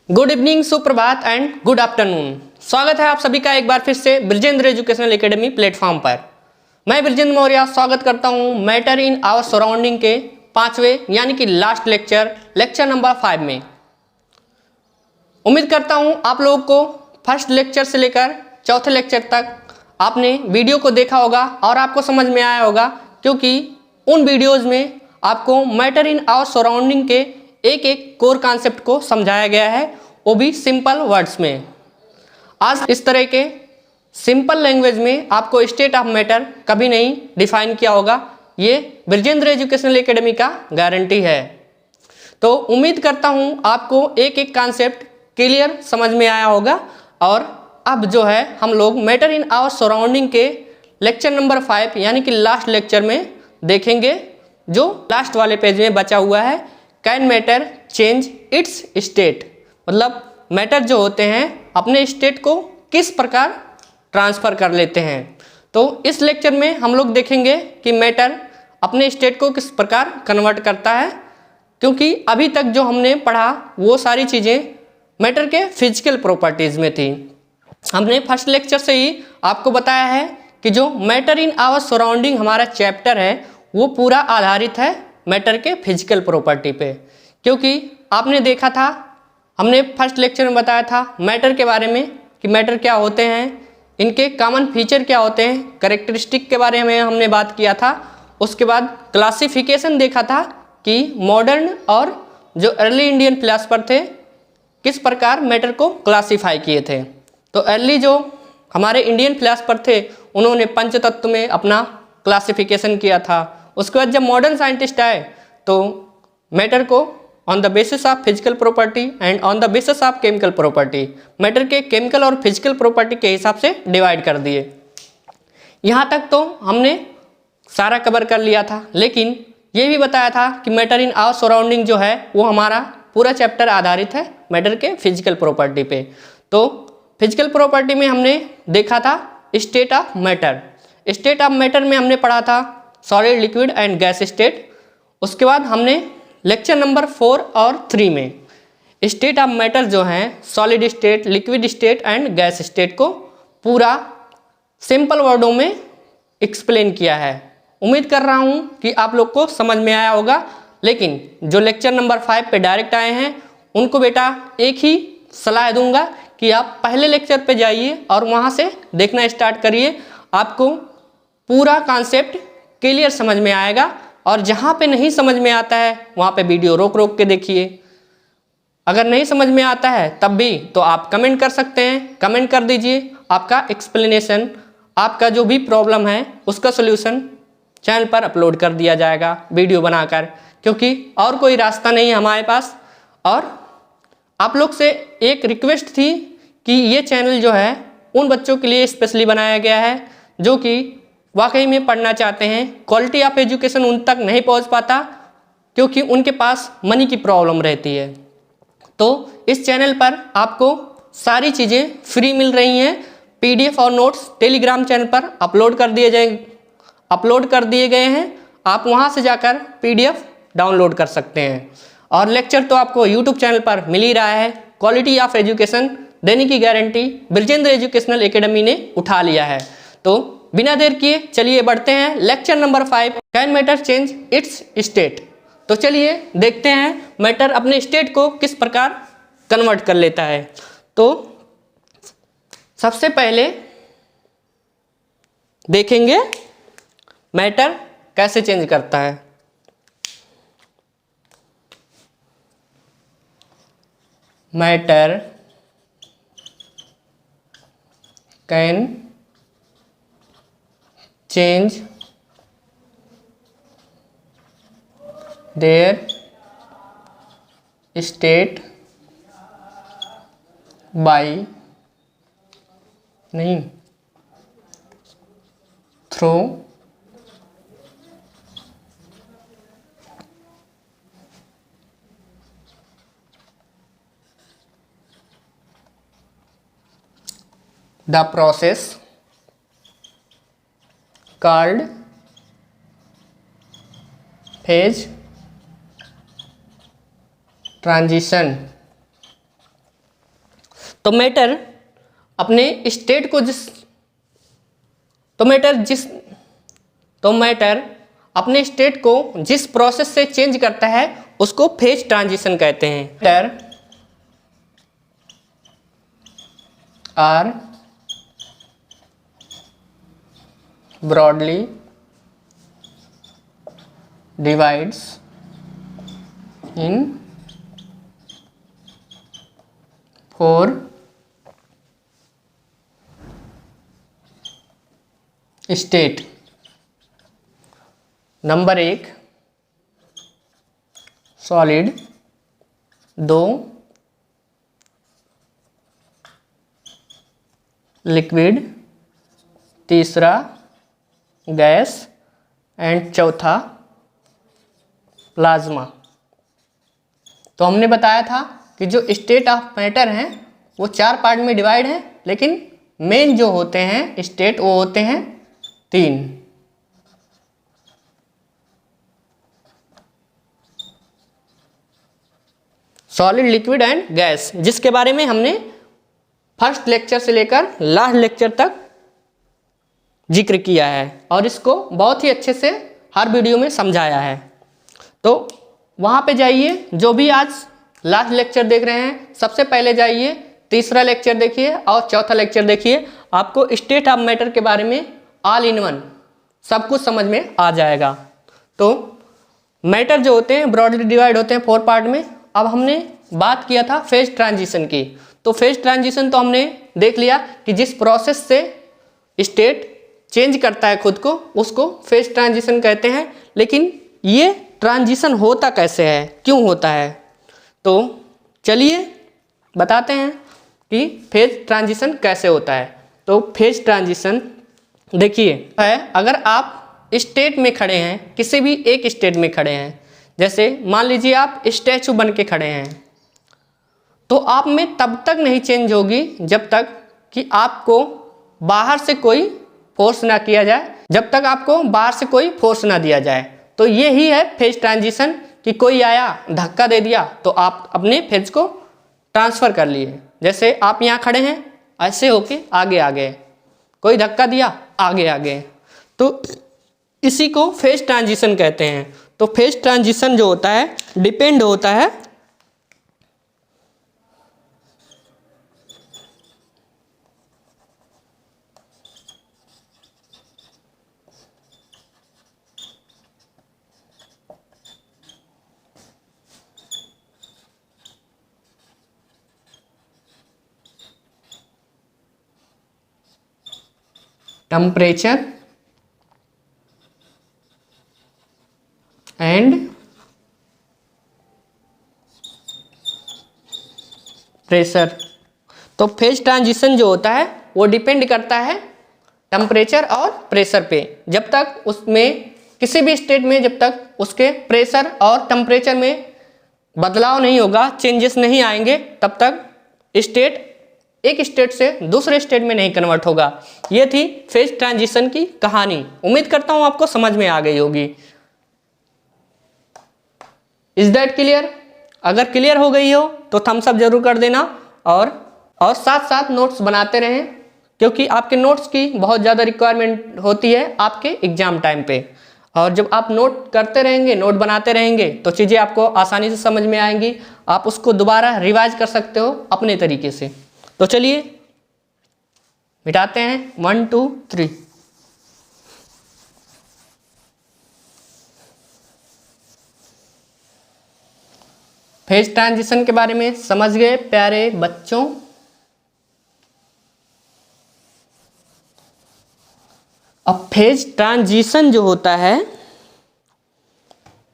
Good evening, सुप्रभात and good afternoon. स्वागत है आप सभी का एक बार फिर से ब्रिजेंद्र एजुकेशनल एकेडमी प्लेटफॉर्म पर। मैं ब्रिजेंद्र मौर्य स्वागत करता हूं मैटर इन आवर सराउंडिंग के 5वें यानी कि लास्ट लेक्चर नंबर 5 में। उम्मीद करता हूं आप लोगों को फर्स्ट लेक्चर से लेकर चौथे लेक्चर तक आपने वीडियो को देखा होगा और आपको समझ में आया होगा, क्योंकि उन वीडियोज़ में आपको मैटर इन आवर सराउंडिंग के एक एक कोर कॉन्सेप्ट को समझाया गया है, वो भी सिंपल वर्ड्स में। आज इस तरह के सिंपल लैंग्वेज में आपको स्टेट ऑफ मैटर कभी नहीं डिफाइन किया होगा, ये ब्रिजेंद्र एजुकेशनल एकेडमी का गारंटी है। तो उम्मीद करता हूँ आपको एक एक कॉन्सेप्ट क्लियर समझ में आया होगा। और अब जो है हम लोग मैटर इन आवर सराउंडिंग के लेक्चर नंबर 5 यानी कि लास्ट लेक्चर में देखेंगे, जो लास्ट वाले पेज में बचा हुआ है। Can matter change it's state, मतलब मैटर जो होते हैं अपने स्टेट को किस प्रकार ट्रांसफ़र कर लेते हैं। तो इस लेक्चर में हम लोग देखेंगे कि मैटर अपने स्टेट को किस प्रकार कन्वर्ट करता है, क्योंकि अभी तक जो हमने पढ़ा वो सारी चीज़ें मैटर के फिजिकल प्रॉपर्टीज़ में थी। हमने फर्स्ट लेक्चर से ही आपको बताया है कि जो मैटर इन आवर सराउंडिंग हमारा चैप्टर है वो पूरा आधारित है मैटर के फिजिकल प्रॉपर्टी पे, क्योंकि आपने देखा था, हमने फर्स्ट लेक्चर में बताया था मैटर के बारे में कि मैटर क्या होते हैं, इनके कॉमन फीचर क्या होते हैं, कैरेक्टरिस्टिक के बारे में हमने बात किया था। उसके बाद क्लासिफिकेशन देखा था कि मॉडर्न और जो अर्ली इंडियन फिलासफर थे किस प्रकार मैटर को क्लासीफाई किए थे। तो अर्ली जो हमारे इंडियन फिलासफर थे उन्होंने पंचतत्व में अपना क्लासिफिकेशन किया था। उसके बाद जब मॉडर्न साइंटिस्ट आए तो मैटर को on the basis of physical property and on the basis of chemical property, matter के केमिकल और फिजिकल प्रॉपर्टी के हिसाब से डिवाइड कर दिए। यहाँ तक तो हमने सारा कवर कर लिया था, लेकिन ये भी बताया था कि मैटर इन आवर सराउंडिंग जो है वो हमारा पूरा चैप्टर आधारित है मैटर के फिजिकल प्रॉपर्टी पे। तो फिजिकल प्रॉपर्टी में हमने देखा था state of matter. State of matter में हमने पढ़ा था solid, liquid and gas state. उसके बाद हमने लेक्चर नंबर 4 और 3 में स्टेट ऑफ मैटर जो हैं solid state, liquid state and gas state को पूरा सिंपल वर्डों में एक्सप्लेन किया है। उम्मीद कर रहा हूँ कि आप लोग को समझ में आया होगा। लेकिन जो लेक्चर नंबर 5 पे डायरेक्ट आए हैं उनको बेटा एक ही सलाह दूंगा कि आप पहले लेक्चर पे जाइए और वहाँ से देखना स्टार्ट करिए, आपको पूरा कॉन्सेप्ट क्लियर समझ में आएगा। और जहाँ पे नहीं समझ में आता है वहाँ पे वीडियो रोक रोक के देखिए। अगर नहीं समझ में आता है तब भी तो आप कमेंट कर सकते हैं, कमेंट कर दीजिए। आपका एक्सप्लेनेशन, आपका जो भी प्रॉब्लम है उसका सोल्यूशन चैनल पर अपलोड कर दिया जाएगा वीडियो बनाकर, क्योंकि और कोई रास्ता नहीं है हमारे पास। और आप लोग से एक रिक्वेस्ट थी कि ये चैनल जो है उन बच्चों के लिए स्पेशली बनाया गया है जो कि वाकई में पढ़ना चाहते हैं। क्वालिटी ऑफ एजुकेशन उन तक नहीं पहुंच पाता क्योंकि उनके पास मनी की प्रॉब्लम रहती है। तो इस चैनल पर आपको सारी चीज़ें फ्री मिल रही हैं। पीडीएफ और नोट्स टेलीग्राम चैनल पर अपलोड कर दिए गए हैं। आप वहां से जाकर पीडीएफ डाउनलोड कर सकते हैं। और लेक्चर तो आपको यूट्यूब चैनल पर मिल ही रहा है। क्वालिटी ऑफ एजुकेशन देने की गारंटी ब्रिजेंद्र एजुकेशनल एकेडमी ने उठा लिया है। तो बिना देर किए चलिए बढ़ते हैं lecture number 5, can matter change it's state. तो चलिए देखते हैं मैटर अपने स्टेट को किस प्रकार कन्वर्ट कर लेता है। तो सबसे पहले देखेंगे मैटर कैसे चेंज करता है। Matter can change their state by नहीं through the process called phase transition। तो मैटर अपने स्टेट को मैटर अपने स्टेट को जिस प्रोसेस से चेंज करता है उसको फेज ट्रांजिशन कहते हैं। Matter are broadly divides in 4 state. Number 1 solid, 2 liquid, तीसरा गैस एंड चौथा प्लाज्मा। तो हमने बताया था कि जो स्टेट ऑफ मैटर हैं वो 4 पार्ट में डिवाइड हैं, लेकिन मेन जो होते हैं स्टेट वो होते हैं 3। सॉलिड, लिक्विड एंड गैस, जिसके बारे में हमने फर्स्ट लेक्चर से लेकर लास्ट लेक्चर तक जिक्र किया है और इसको बहुत ही अच्छे से हर वीडियो में समझाया है। तो वहाँ पे जाइए, जो भी आज लास्ट लेक्चर देख रहे हैं सबसे पहले जाइए, तीसरा लेक्चर देखिए और चौथा लेक्चर देखिए। आपको स्टेट ऑफ मैटर के बारे में ऑल इन वन सब कुछ समझ में आ जाएगा। तो मैटर जो होते हैं ब्रॉडली डिवाइड होते हैं 4 पार्ट में। अब हमने बात किया था फेज ट्रांजिशन की, तो फेज ट्रांजिशन तो हमने देख लिया कि जिस प्रोसेस से स्टेट चेंज करता है खुद को उसको फेज ट्रांजिशन कहते हैं। लेकिन ये ट्रांजिशन होता कैसे है, क्यों होता है, तो चलिए बताते हैं कि फेज ट्रांजिशन कैसे होता है। तो फेज ट्रांजिशन देखिए है, अगर आप स्टेट में खड़े हैं, किसी भी एक स्टेट में खड़े हैं, जैसे मान लीजिए आप स्टैचू बन के खड़े हैं, तो आप में तब तक नहीं चेंज होगी जब तक कि आपको बाहर से कोई फोर्स ना किया जाए, जब तक आपको बाहर से कोई फोर्स ना दिया जाए। तो ये ही है फेज ट्रांजिशन कि कोई आया धक्का दे दिया तो आप अपने फेज को ट्रांसफ़र कर लिए। जैसे आप यहाँ खड़े हैं, ऐसे होके आगे आ गए, कोई धक्का दिया आगे आ गए, तो इसी को फेज ट्रांजिशन कहते हैं। तो फेज ट्रांजिशन जो होता है डिपेंड होता है टेम्परेचर एंड प्रेशर। तो फेज ट्रांजिशन जो होता है वो डिपेंड करता है टेम्परेचर और प्रेशर पे। जब तक उसमें किसी भी स्टेट में जब तक उसके प्रेशर और टेम्परेचर में बदलाव नहीं होगा, चेंजेस नहीं आएंगे, तब तक स्टेट एक स्टेट से दूसरे स्टेट में नहीं कन्वर्ट होगा। ये थी फेज ट्रांजिशन की कहानी। उम्मीद करता हूँ आपको समझ में आ गई होगी। Is that clear? अगर क्लियर हो गई हो तो थम्स अप जरूर कर देना और साथ साथ नोट्स बनाते रहें, क्योंकि आपके नोट्स की बहुत ज़्यादा रिक्वायरमेंट होती है आपके एग्जाम टाइम पे। और जब आप नोट करते रहेंगे, नोट बनाते रहेंगे, तो चीज़ें आपको आसानी से समझ में आएंगी। आप उसको दोबारा रिवाइज कर सकते हो अपने तरीके से। तो चलिए मिटाते हैं 1 2 3। फेज ट्रांजिशन के बारे में समझ गए प्यारे बच्चों? अब फेज ट्रांजिशन जो होता है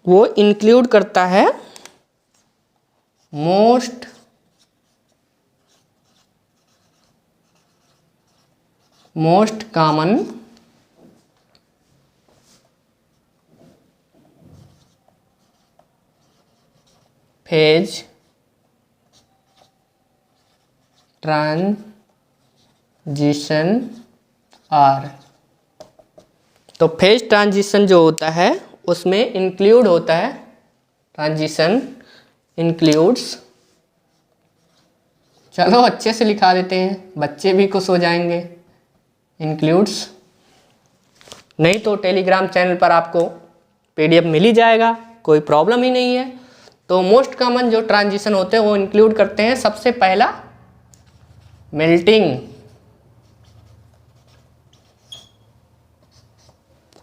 वो इंक्लूड करता है most common phase transition are. तो फेज ट्रांजिशन जो होता है उसमें इंक्लूड होता है, ट्रांजिशन इंक्लूड्स चलो अच्छे से लिखा देते हैं, बच्चे भी खुश हो जाएंगे। इंक्लूड्स, नहीं तो टेलीग्राम चैनल पर आपको PDF मिल ही जाएगा, कोई प्रॉब्लम ही नहीं है। तो मोस्ट कॉमन जो ट्रांजिशन होते हैं वो इंक्लूड करते हैं, सबसे पहला मेल्टिंग,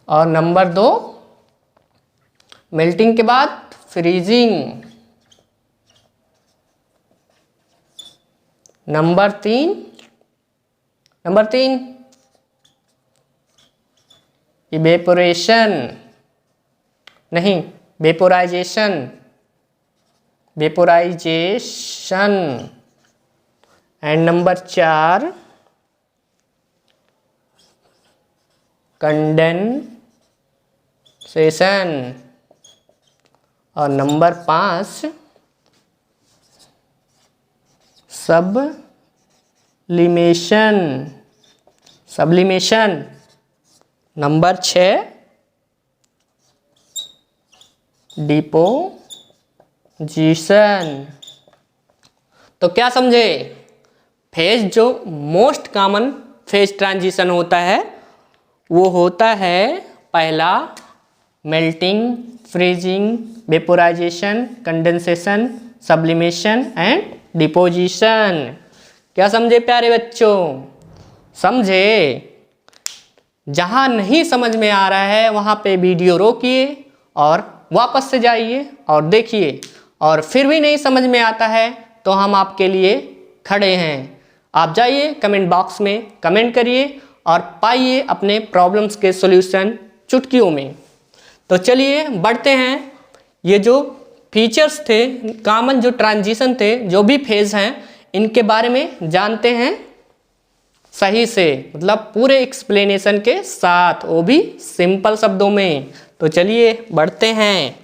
और नंबर 2 मेल्टिंग के बाद फ्रीजिंग, नंबर 3 इवेपोरेशन, नहीं वेपोराइजेशन, एंड नंबर 4 कंडेंसेशन, और नंबर 5 सब्लिमेशन, नंबर 6 डिपोजिशन। तो क्या समझे, फेज जो मोस्ट कॉमन फेज ट्रांजिशन होता है वो होता है पहला melting, freezing, vaporisation, condensation, sublimation and deposition. क्या समझे प्यारे बच्चों, समझे? जहाँ नहीं समझ में आ रहा है वहाँ पे वीडियो रोकिए और वापस से जाइए और देखिए, और फिर भी नहीं समझ में आता है तो हम आपके लिए खड़े हैं। आप जाइए कमेंट बॉक्स में कमेंट करिए और पाइए अपने प्रॉब्लम्स के सॉल्यूशन चुटकियों में। तो चलिए बढ़ते हैं, ये जो फीचर्स थे, कॉमन जो ट्रांजिशन थे, जो भी फेज हैं, इनके बारे में जानते हैं सही से, मतलब पूरे एक्सप्लेनेशन के साथ, वो भी सिंपल शब्दों में। तो चलिए बढ़ते हैं।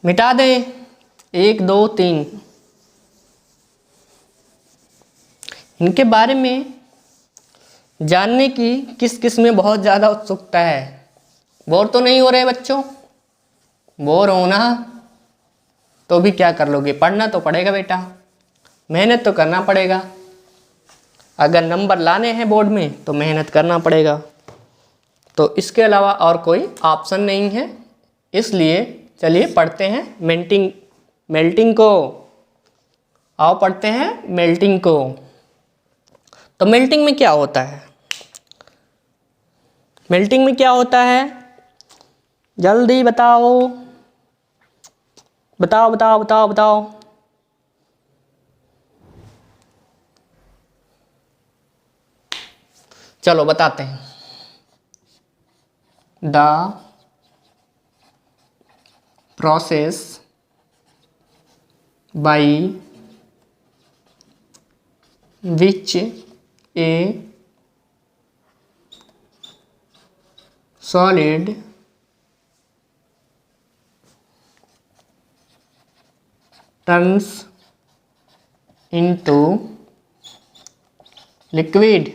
मिटा दें 1 2 3, इनके बारे में जानने की किस किस में बहुत ज़्यादा उत्सुकता है। बोर तो नहीं हो रहे बच्चों? बोर होना तो भी क्या कर लोगे, पढ़ना तो पड़ेगा बेटा, मेहनत तो करना पड़ेगा। अगर नंबर लाने हैं बोर्ड में तो मेहनत करना पड़ेगा, तो इसके अलावा और कोई ऑप्शन नहीं है। इसलिए चलिए पढ़ते हैं मेल्टिंग को। आओ पढ़ते हैं मेल्टिंग को। तो मेल्टिंग में क्या होता है? मेल्टिंग में क्या होता है, जल्दी बताओ बताओ बताओ बताओ बताओ। चलो बताते हैं। The process by which A solid turns into liquid.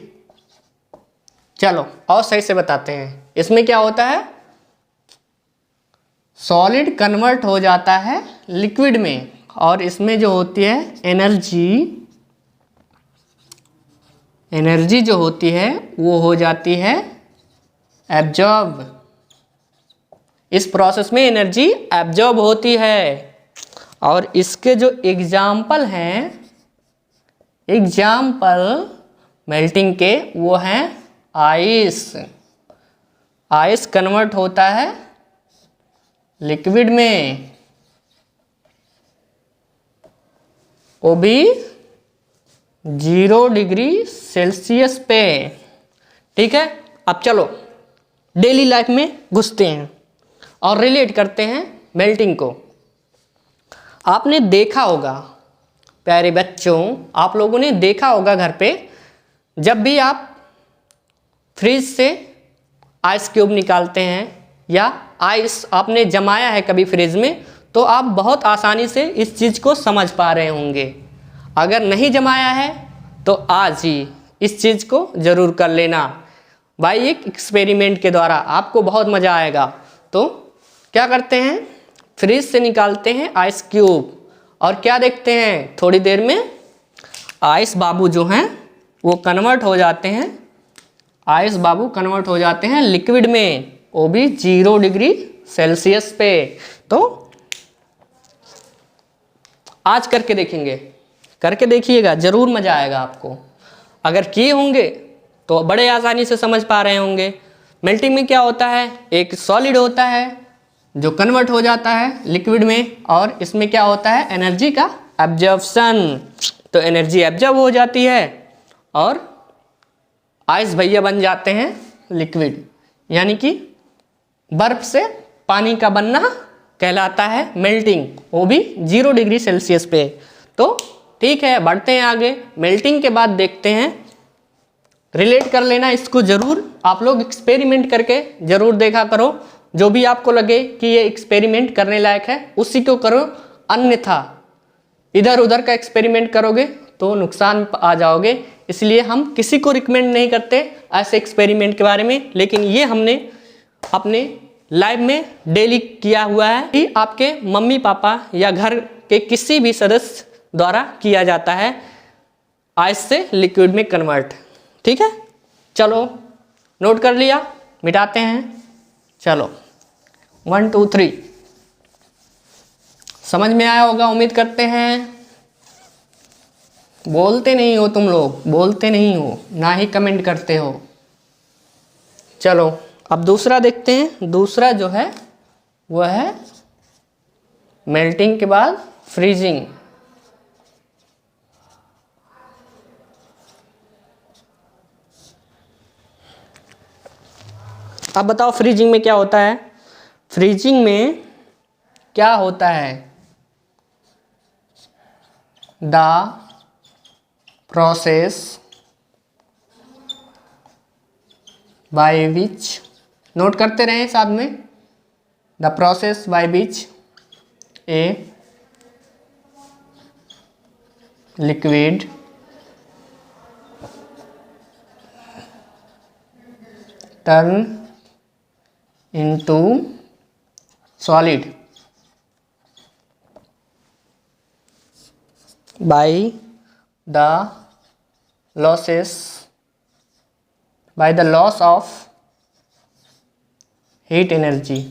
चलो और सही से बताते हैं, इसमें क्या होता है, सॉलिड कन्वर्ट हो जाता है लिक्विड में, और इसमें जो होती है एनर्जी जो होती है वो हो जाती है एब्जॉर्ब। इस प्रोसेस में एनर्जी एब्जॉर्ब होती है, और इसके जो एग्जाम्पल हैं, एग्जाम्पल मेल्टिंग के, वो हैं आइस कन्वर्ट होता है लिक्विड में, वो भी 0 डिग्री सेल्सियस पे। ठीक है, अब चलो डेली लाइफ में घुसते हैं और रिलेट करते हैं मेल्टिंग को। आपने देखा होगा प्यारे बच्चों, आप लोगों ने देखा होगा घर पे, जब भी आप फ्रिज से आइस क्यूब निकालते हैं या आइस आपने जमाया है कभी फ्रिज में, तो आप बहुत आसानी से इस चीज़ को समझ पा रहे होंगे। अगर नहीं जमाया है तो आज ही इस चीज़ को ज़रूर कर लेना भाई, एक एक्सपेरिमेंट के द्वारा आपको बहुत मज़ा आएगा। तो क्या करते हैं, फ्रिज से निकालते हैं आइस क्यूब और क्या देखते हैं, थोड़ी देर में आइस बाबू जो हैं वो कन्वर्ट हो जाते हैं, आइस बाबू कन्वर्ट हो जाते हैं लिक्विड में, वो भी 0 डिग्री सेल्सियस पे। तो आज करके देखेंगे, करके देखिएगा, ज़रूर मज़ा आएगा आपको। अगर किए होंगे तो बड़े आसानी से समझ पा रहे होंगे। मेल्टिंग में क्या होता है, एक सॉलिड होता है जो कन्वर्ट हो जाता है लिक्विड में, और इसमें क्या होता है, एनर्जी का एब्जॉर्प्शन। तो एनर्जी एब्जॉर्ब हो जाती है और आइस भैया बन जाते हैं लिक्विड, यानी कि बर्फ से पानी का बनना कहलाता है मेल्टिंग, वो भी 0 डिग्री सेल्सियस पे। तो ठीक है, बढ़ते हैं आगे। मेल्टिंग के बाद देखते हैं, रिलेट कर लेना इसको ज़रूर, आप लोग एक्सपेरिमेंट करके ज़रूर देखा करो। जो भी आपको लगे कि ये एक्सपेरिमेंट करने लायक है उसी को करो, अन्यथा इधर उधर का एक्सपेरिमेंट करोगे तो नुकसान आ जाओगे। इसलिए हम किसी को रिकमेंड नहीं करते ऐसे एक्सपेरिमेंट के बारे में, लेकिन ये हमने अपने लाइफ में डेली किया हुआ है कि आपके मम्मी पापा या घर के किसी भी सदस्य द्वारा किया जाता है आइस से लिक्विड में कन्वर्ट। ठीक है, चलो नोट कर लिया, मिटाते हैं। चलो 1 2 3 समझ में आया होगा, उम्मीद करते हैं। बोलते नहीं हो तुम लोग, बोलते नहीं हो, ना ही कमेंट करते हो। चलो अब दूसरा देखते हैं। दूसरा जो है वो है मेल्टिंग के बाद फ्रीजिंग। अब बताओ फ्रीजिंग में क्या होता है। फ्रीजिंग में क्या होता है, the process by which, note करते रहें साथ में, the process by which a liquid turn into solid by the loss of heat energy।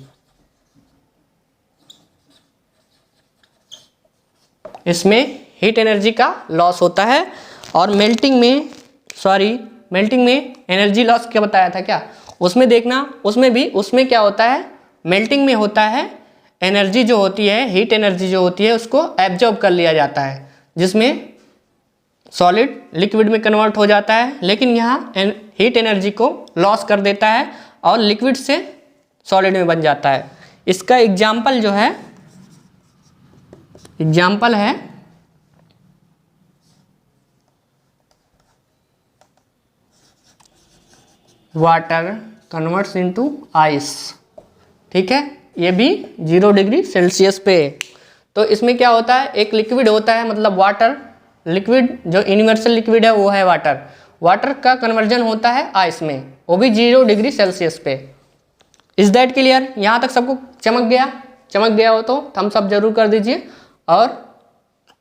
इसमें हीट एनर्जी का लॉस होता है। और मेल्टिंग में एनर्जी लॉस क्या बताया था क्या, उसमें देखना, उसमें क्या होता है, मेल्टिंग में होता है एनर्जी जो होती है, हीट एनर्जी जो होती है उसको एब्जॉर्ब कर लिया जाता है, जिसमें सॉलिड लिक्विड में कन्वर्ट हो जाता है। लेकिन यहाँ हीट एनर्जी को लॉस कर देता है और लिक्विड से सॉलिड में बन जाता है। इसका एग्जाम्पल जो है, एग्जाम्पल है वाटर कन्वर्ट्स इनटू आइस। ठीक है, ये भी 0 डिग्री सेल्सियस पे। तो इसमें क्या होता है, एक लिक्विड होता है, मतलब वाटर, लिक्विड जो यूनिवर्सल लिक्विड है वो है वाटर। वाटर का कन्वर्जन होता है आइस में, वो भी 0 डिग्री सेल्सियस पे। Is that clear? यहाँ तक सबको चमक गया? चमक गया हो तो थम्स अप जरूर कर दीजिए और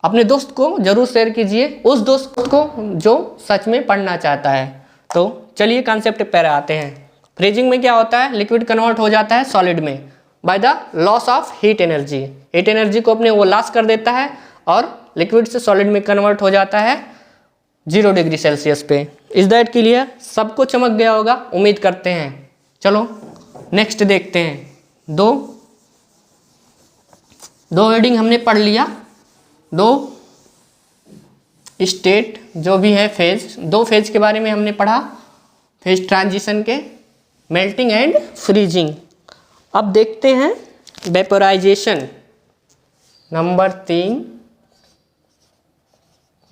अपने दोस्त को जरूर शेयर कीजिए, उस दोस्त को जो सच में पढ़ना चाहता है। तो चलिए कॉन्सेप्ट पे आते हैं। फ्रीजिंग में क्या होता है, लिक्विड कन्वर्ट हो जाता है सॉलिड में by the loss of heat energy. Heat energy को अपने वो लॉस कर देता है और लिक्विड से सॉलिड में कन्वर्ट हो जाता है 0 डिग्री सेल्सियस पे। Is that clear? सबको चमक गया होगा, उम्मीद करते हैं। चलो नेक्स्ट देखते हैं। दो हेडिंग हमने पढ़ लिया, 2 स्टेट जो भी है फेज, 2 फेज के बारे में हमने पढ़ा, फेज ट्रांजिशन के, मेल्टिंग एंड फ्रीजिंग। अब देखते हैं वेपोराइजेशन, नंबर 3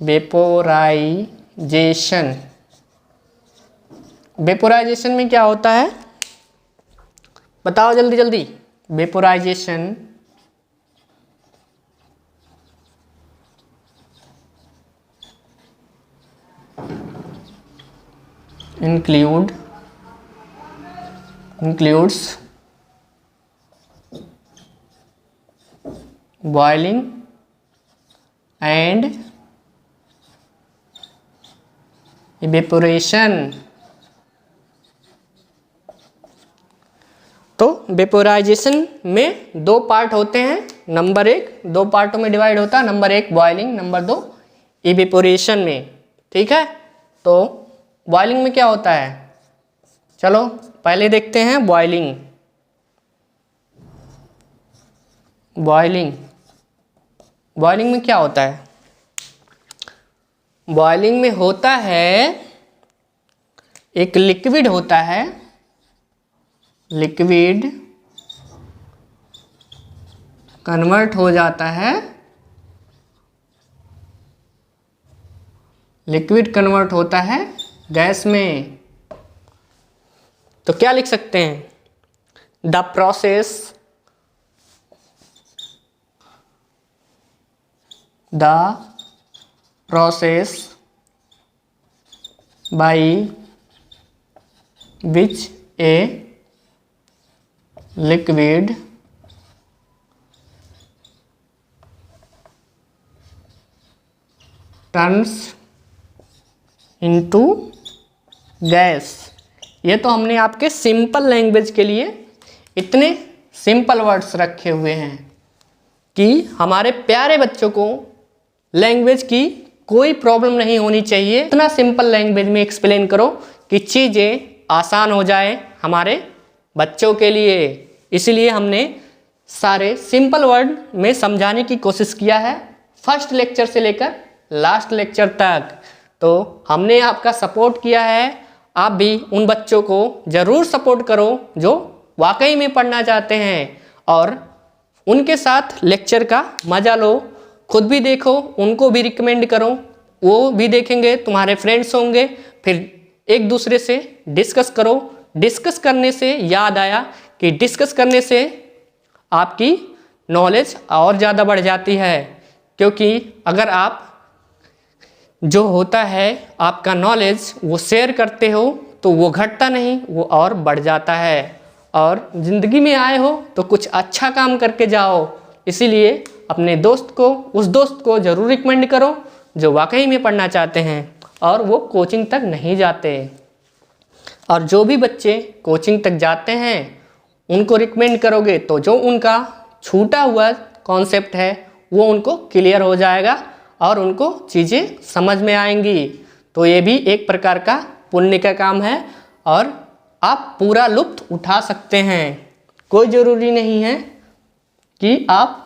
वेपोराइजेशन। वेपोराइजेशन में क्या होता है बताओ जल्दी जल्दी। Vaporisation includes boiling and evaporation. तो वेपोराइजेशन में दो पार्ट होते हैं, नंबर एक दो पार्टों में डिवाइड होता है, नंबर एक बॉइलिंग, नंबर दो इवेपोरेशन में। ठीक है, तो बॉइलिंग में क्या होता है, चलो पहले देखते हैं बॉइलिंग। बॉइलिंग में क्या होता है, बॉइलिंग में होता है एक लिक्विड होता है, लिक्विड कन्वर्ट हो जाता है, लिक्विड कन्वर्ट होता है गैस में। तो क्या लिख सकते हैं, the process by which a liquid turns into gas. ये तो हमने आपके सिंपल लैंग्वेज के लिए इतने सिंपल वर्ड्स रखे हुए हैं कि हमारे प्यारे बच्चों को लैंग्वेज की कोई प्रॉब्लम नहीं होनी चाहिए। इतना सिंपल लैंग्वेज में एक्सप्लेन करो कि चीज़ें आसान हो जाए हमारे बच्चों के लिए। इसलिए हमने सारे सिंपल वर्ड में समझाने की कोशिश किया है, फर्स्ट लेक्चर से लेकर लास्ट लेक्चर तक। तो हमने आपका सपोर्ट किया है, आप भी उन बच्चों को ज़रूर सपोर्ट करो जो वाकई में पढ़ना चाहते हैं, और उनके साथ लेक्चर का मज़ा लो, खुद भी देखो, उनको भी रिकमेंड करो, वो भी देखेंगे, तुम्हारे फ्रेंड्स होंगे, फिर एक दूसरे से डिस्कस करो। डिस्कस करने से याद आया कि डिस्कस करने से आपकी नॉलेज और ज़्यादा बढ़ जाती है, क्योंकि अगर आप जो होता है आपका नॉलेज वो शेयर करते हो तो वो घटता नहीं, वो और बढ़ जाता है। और ज़िंदगी में आए हो तो कुछ अच्छा काम करके जाओ। इसीलिए अपने उस दोस्त को ज़रूर रिकमेंड करो जो वाकई में पढ़ना चाहते हैं और वो कोचिंग तक नहीं जाते। और जो भी बच्चे कोचिंग तक जाते हैं उनको रिकमेंड करोगे तो जो उनका छूटा हुआ कॉन्सेप्ट है वो उनको क्लियर हो जाएगा और उनको चीज़ें समझ में आएंगी। तो ये भी एक प्रकार का पुण्य का काम है और आप पूरा लुत्फ़ उठा सकते हैं। कोई ज़रूरी नहीं है कि आप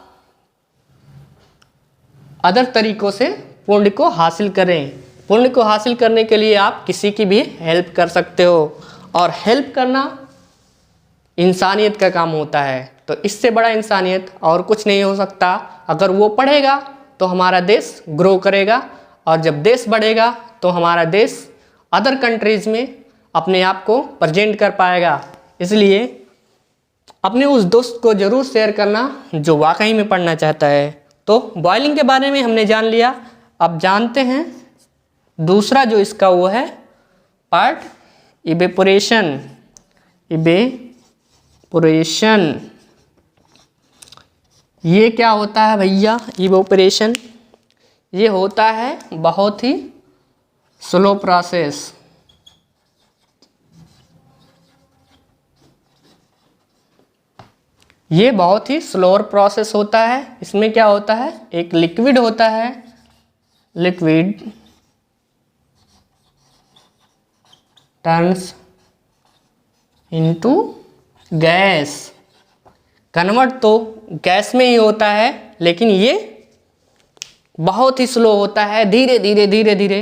अदर तरीक़ों से पुण्य को हासिल करें। पुण्य को हासिल करने के लिए आप किसी की भी हेल्प कर सकते हो, और हेल्प करना इंसानियत का काम होता है। तो इससे बड़ा इंसानियत और कुछ नहीं हो सकता। अगर वो पढ़ेगा तो हमारा देश ग्रो करेगा, और जब देश बढ़ेगा तो हमारा देश अदर कंट्रीज़ में अपने आप को प्रेजेंट कर पाएगा। इसलिए अपने उस दोस्त को ज़रूर शेयर करना जो वाकई में पढ़ना चाहता है। तो बॉइलिंग के बारे में हमने जान लिया, अब जानते हैं दूसरा जो इसका वो है पार्ट इवेपोरेशन। ये क्या होता है भैया इवेपोरेशन? ये होता है बहुत ही स्लो प्रोसेस। ये बहुत ही स्लोअर प्रोसेस होता है। इसमें क्या होता है, एक लिक्विड होता है, liquid turns into gas. Convert तो गैस में ही होता है, लेकिन ये बहुत ही स्लो होता है, धीरे धीरे।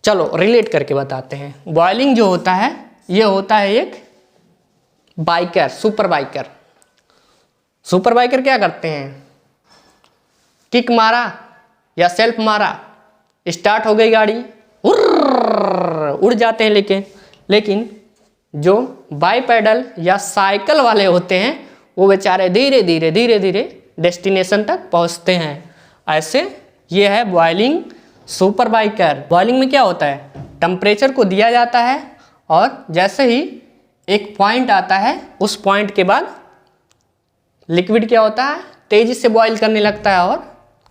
चलो रिलेट करके बताते हैं। बॉइलिंग जो होता है ये होता है एक बाइकर, सुपर बाइकर क्या करते हैं, किक मारा या सेल्फ मारा, स्टार्ट हो गई गाड़ी, उड़ जाते हैं। लेकिन जो बाईपैडल या साइकिल वाले होते हैं वो बेचारे धीरे धीरे डेस्टिनेशन तक पहुंचते हैं। ऐसे ये है बॉइलिंग सुपर बाइकर। बॉइलिंग में क्या होता है, टेम्परेचर को दिया जाता है और जैसे ही एक पॉइंट आता है उस पॉइंट के बाद लिक्विड क्या होता है, तेज़ी से बॉईल करने लगता है और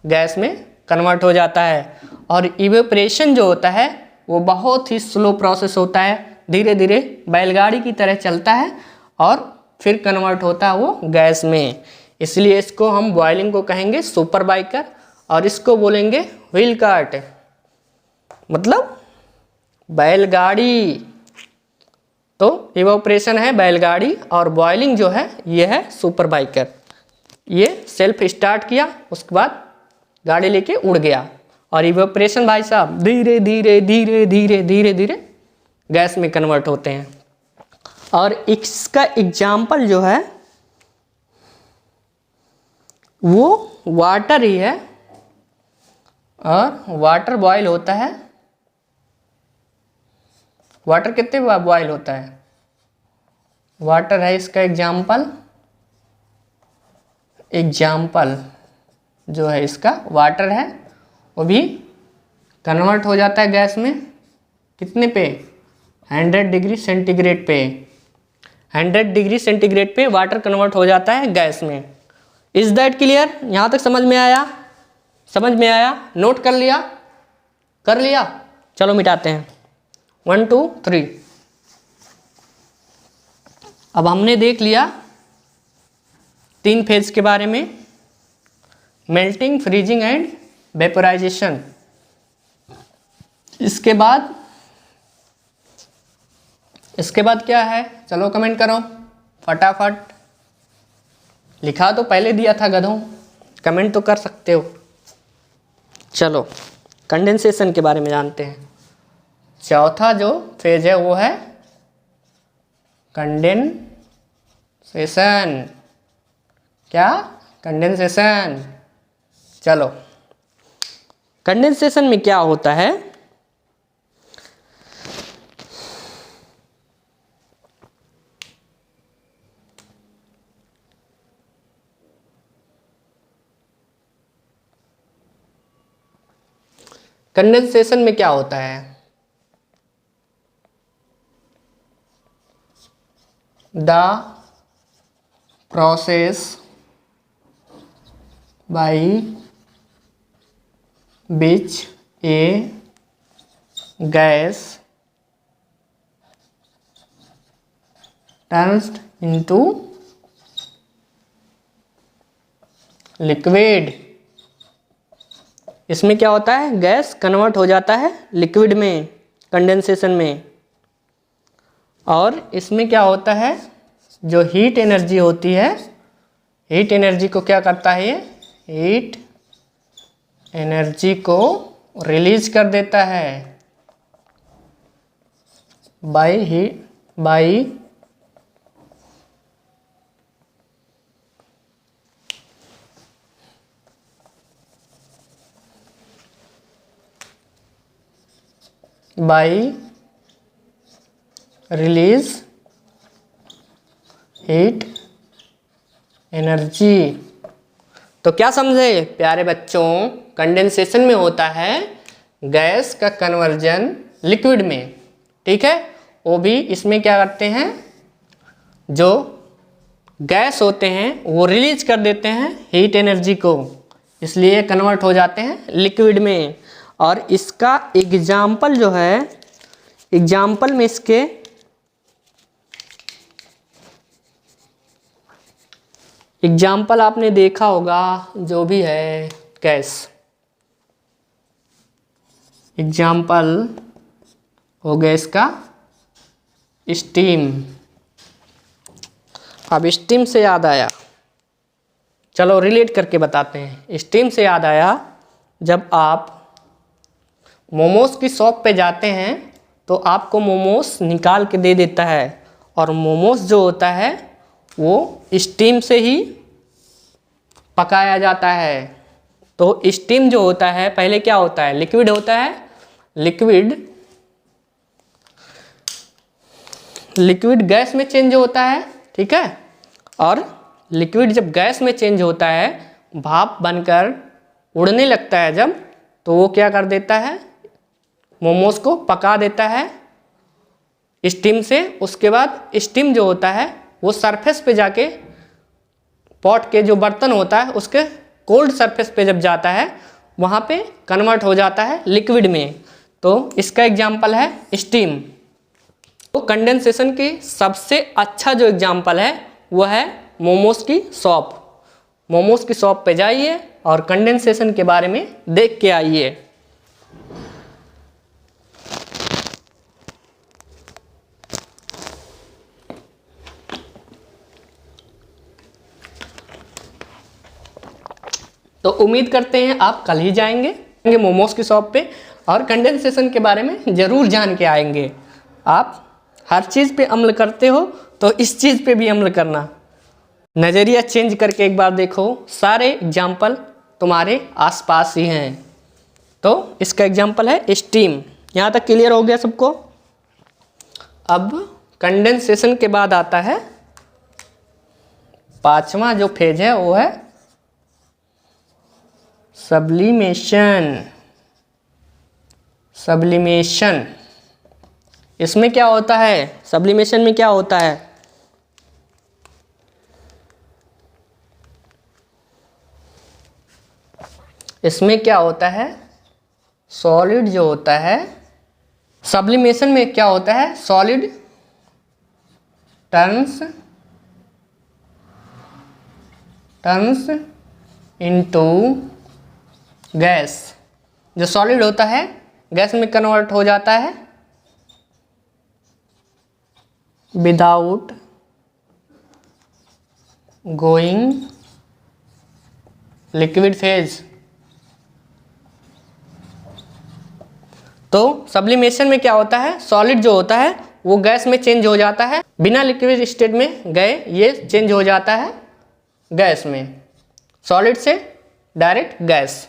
गैस में कन्वर्ट हो जाता है। और इवेपोरेशन जो होता है वो बहुत ही स्लो प्रोसेस होता है, धीरे धीरे बैलगाड़ी की तरह चलता है और फिर कन्वर्ट होता है वो गैस में। इसलिए इसको हम बॉइलिंग को कहेंगे सुपर बाइकर और इसको बोलेंगे व्हील कार्ट, मतलब बैलगाड़ी। तो इवेपोरेशन है बैलगाड़ी और बॉइलिंग जो है ये है सुपर बाइकर। ये सेल्फ स्टार्ट किया, उसके बाद गाड़ी लेके उड़ गया। और इवेपोरेशन भाई साहब धीरे धीरे धीरे धीरे धीरे धीरे गैस में कन्वर्ट होते हैं। और इसका एग्जाम्पल जो है वो वाटर ही है, और वाटर बॉयल होता है। वाटर कितने बार बॉयल होता है? वाटर है इसका एग्जाम्पल जो है इसका वाटर है, वो भी कन्वर्ट हो जाता है गैस में। कितने पे? 100 डिग्री सेंटीग्रेड पे। 100 डिग्री सेंटीग्रेड पे वाटर कन्वर्ट हो जाता है गैस में। Is that clear? यहाँ तक समझ में आया? समझ में आया? नोट कर लिया? कर लिया? चलो मिटाते हैं। 1 2 3। अब हमने देख लिया 3 फेज के बारे में, मेल्टिंग, फ्रीजिंग एंड वेपोराइजेशन। इसके बाद क्या है? चलो कमेंट करो फटाफट। लिखा तो पहले दिया था गधों, कमेंट तो कर सकते हो। चलो कंडेंसेशन के बारे में जानते हैं। चौथा जो फेज है वो है कंडेंसेशन। क्या? कंडेंसेशन। चलो कंडेंसेशन में क्या होता है? कंडेंसेशन में क्या होता है? The process by which a gas turns into liquid। इसमें क्या होता है? गैस कन्वर्ट हो जाता है लिक्विड में, कंडेंसेशन में। और इसमें क्या होता है? जो हीट एनर्जी होती है, हीट एनर्जी को क्या करता है? ये हीट एनर्जी को रिलीज कर देता है बाय रिलीज हीट एनर्जी। तो क्या समझे प्यारे बच्चों? कंडेंसेशन में होता है गैस का कन्वर्जन लिक्विड में, ठीक है। वो भी इसमें क्या करते हैं? जो गैस होते हैं वो रिलीज कर देते हैं हीट एनर्जी को, इसलिए कन्वर्ट हो जाते हैं लिक्विड में। और इसका एग्जाम्पल जो है, एग्जाम्पल में इसके एग्जाम्पल आपने देखा होगा, जो भी है गैस, एग्जाम्पल हो गया इसका स्टीम। अब स्टीम से याद आया, चलो रिलेट करके बताते हैं। स्टीम से याद आया, जब आप मोमोज की शॉप पे जाते हैं तो आपको मोमोज निकाल के दे देता है, और मोमोज जो होता है वो स्टीम से ही पकाया जाता है। तो स्टीम जो होता है पहले क्या होता है? लिक्विड होता है। लिक्विड गैस में चेंज होता है, ठीक है। और लिक्विड जब गैस में चेंज होता है, भाप बनकर उड़ने लगता है जब, तो वो क्या कर देता है? मोमोज को पका देता है स्टीम से। उसके बाद स्टीम जो होता है वो सरफेस पे जाके पॉट के जो बर्तन होता है उसके कोल्ड सरफेस पे जब जाता है वहाँ पे कन्वर्ट हो जाता है लिक्विड में। तो इसका एग्जाम्पल है स्टीम। तो कंडेंसेशन की सबसे अच्छा जो एग्जाम्पल है वो है मोमोज की शॉप। मोमोज की शॉप पे जाइए और कंडेंसेशन के बारे में देख के आइए। तो उम्मीद करते हैं आप कल ही जाएंगे मोमोज की शॉप पे और कंडेंसेशन के बारे में ज़रूर जान के आएंगे। आप हर चीज़ पे अमल करते हो तो इस चीज़ पे भी अमल करना। नज़रिया चेंज करके एक बार देखो, सारे एग्जाम्पल तुम्हारे आसपास ही हैं। तो इसका एग्जाम्पल है स्टीम। यहाँ तक क्लियर हो गया सबको। अब कंडेंसेशन के बाद आता है पांचवा जो फेज है वो है सब्लिमेशन। सब्लिमेशन इसमें क्या होता है? सब्लिमेशन में क्या होता है? इसमें क्या होता है? सॉलिड जो होता है, सब्लिमेशन में क्या होता है? Solid turns into gas. जो सॉलिड होता है गैस में कन्वर्ट हो जाता है विदाउट गोइंग लिक्विड फेज। तो सब्लिमेशन में क्या होता है? सॉलिड जो होता है वो गैस में चेंज हो जाता है, बिना लिक्विड स्टेट में गए ये चेंज हो जाता है गैस में, सॉलिड से direct gas.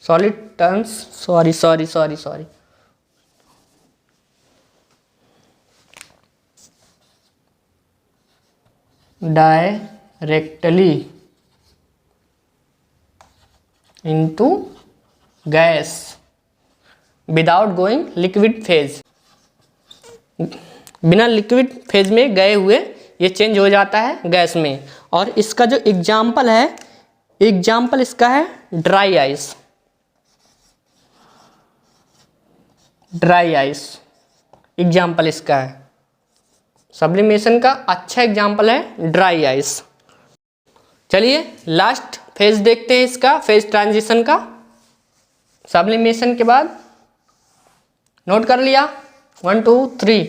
Solid turns sorry directly into gas without going liquid phase. बिना लिक्विड फेज में गए हुए ये चेंज हो जाता है गैस में। और इसका जो एग्जाम्पल है, एग्जाम्पल इसका है dry ice. Dry ice example इसका है। सब्लिमेशन का अच्छा एग्जाम्पल है ड्राई आइस। चलिए लास्ट फेज देखते हैं इसका, फेज ट्रांजिशन का। सब्लिमेशन के बाद नोट कर लिया 1 2 3।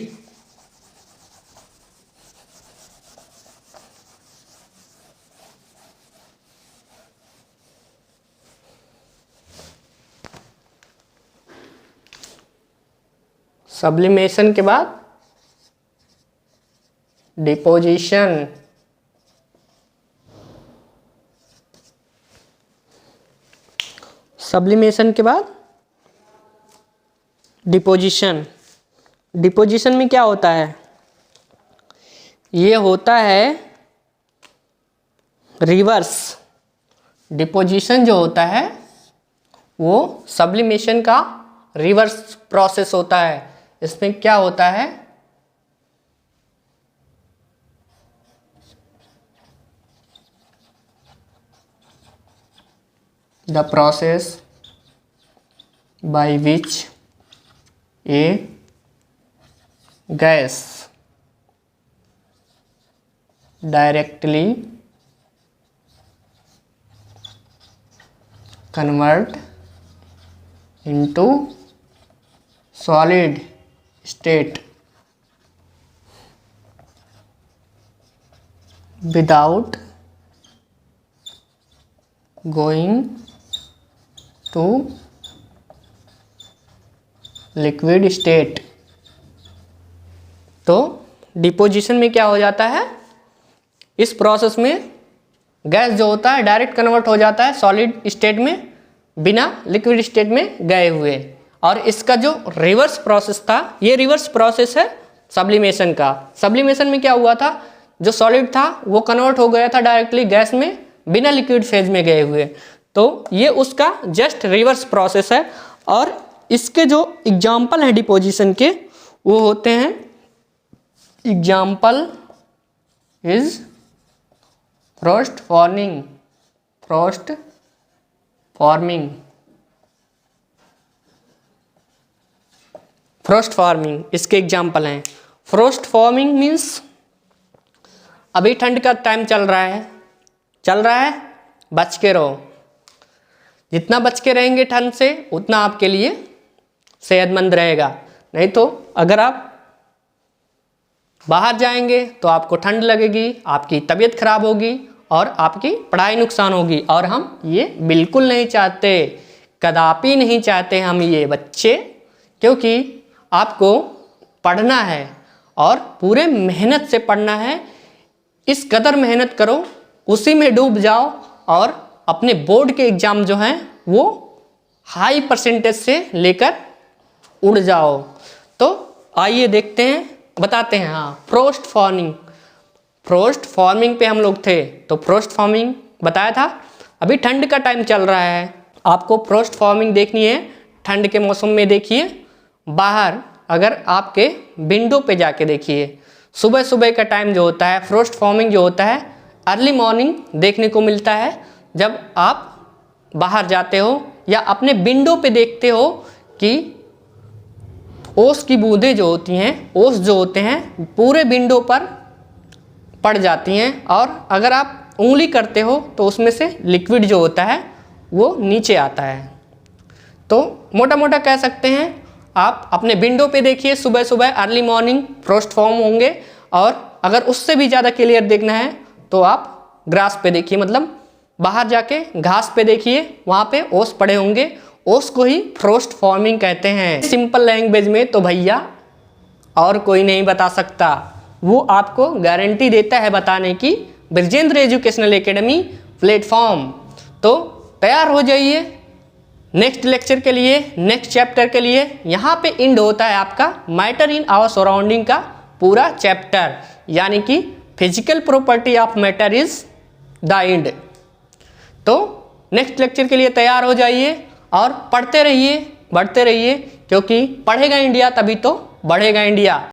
सब्लिमेशन के बाद डिपोजिशन। सब्लिमेशन के बाद डिपोजिशन। डिपोजिशन में क्या होता है? ये होता है रिवर्स। डिपोजिशन जो होता है वो सब्लिमेशन का रिवर्स प्रोसेस होता है। इसमें क्या होता है? The process by which a gas directly convert into solid state without going to liquid state. तो डिपोजिशन में क्या हो जाता है? इस प्रोसेस में गैस जो होता है डायरेक्ट कन्वर्ट हो जाता है सॉलिड स्टेट में बिना लिक्विड स्टेट में गए हुए। और इसका जो रिवर्स प्रोसेस था, ये रिवर्स प्रोसेस है सब्लिमेशन का। सब्लिमेशन में क्या हुआ था? जो सॉलिड था वो कन्वर्ट हो गया था डायरेक्टली गैस में बिना लिक्विड फेज में गए हुए। तो ये उसका जस्ट रिवर्स प्रोसेस है। और इसके जो एग्जाम्पल हैं डिपोजिशन के वो होते हैं, example is frost forming, frost forming, frost forming इसके एग्जाम्पल हैं। फ्रोस्ट फॉर्मिंग मीन्स अभी ठंड का टाइम चल रहा है, बच के रहो। जितना बच के रहेंगे ठंड से उतना आपके लिए सेहतमंद रहेगा। नहीं तो अगर आप बाहर जाएंगे तो आपको ठंड लगेगी, आपकी तबीयत खराब होगी और आपकी पढ़ाई नुकसान होगी, और हम ये बिल्कुल नहीं चाहते, कदापि नहीं चाहते हम ये बच्चे, क्योंकि आपको पढ़ना है और पूरे मेहनत से पढ़ना है। इस कदर मेहनत करो, उसी में डूब जाओ और अपने बोर्ड के एग्ज़ाम जो हैं वो हाई परसेंटेज से लेकर उड़ जाओ। तो आइए देखते हैं, बताते हैं। हाँ, फ्रोस्ट फॉर्मिंग, फ्रोस्ट फॉर्मिंग पे हम लोग थे, तो फ्रोस्ट फॉर्मिंग बताया था। अभी ठंड का टाइम चल रहा है, आपको फ्रोस्ट फॉर्मिंग देखनी है। ठंड के मौसम में देखिए, बाहर अगर आपके विंडो पे जाके देखिए, सुबह सुबह का टाइम जो होता है, फ्रोस्ट फॉर्मिंग जो होता है अर्ली मॉर्निंग देखने को मिलता है। जब आप बाहर जाते हो या अपने विंडो पे देखते हो कि ओस की बूंदें जो होती हैं, ओस जो होते हैं पूरे विंडो पर पड़ जाती हैं, और अगर आप उंगली करते हो तो उसमें से लिक्विड जो होता है वो नीचे आता है। तो मोटा मोटा कह सकते हैं, आप अपने विंडो पे देखिए, सुबह सुबह अर्ली मॉर्निंग फ्रोस्ट फॉर्म होंगे। और अगर उससे भी ज़्यादा क्लियर देखना है तो आप ग्रास पे देखिए, मतलब बाहर जाके घास पे देखिए, वहाँ पे ओस पड़े होंगे, ओस को ही फ्रोस्ट फॉर्मिंग कहते हैं। सिंपल लैंग्वेज में तो भैया और कोई नहीं बता सकता, वो आपको गारंटी देता है बताने की ब्रिजेंद्र एजुकेशनल एकेडमी प्लेटफॉर्म। तो तैयार हो जाइए नेक्स्ट लेक्चर के लिए, नेक्स्ट चैप्टर के लिए। यहाँ पे एंड होता है आपका मैटर इन आवर सराउंडिंग का पूरा चैप्टर, यानी कि physical property of matter is the end. तो नेक्स्ट लेक्चर के लिए तैयार हो जाइए और पढ़ते रहिए, बढ़ते रहिए, क्योंकि पढ़ेगा इंडिया तभी तो बढ़ेगा इंडिया।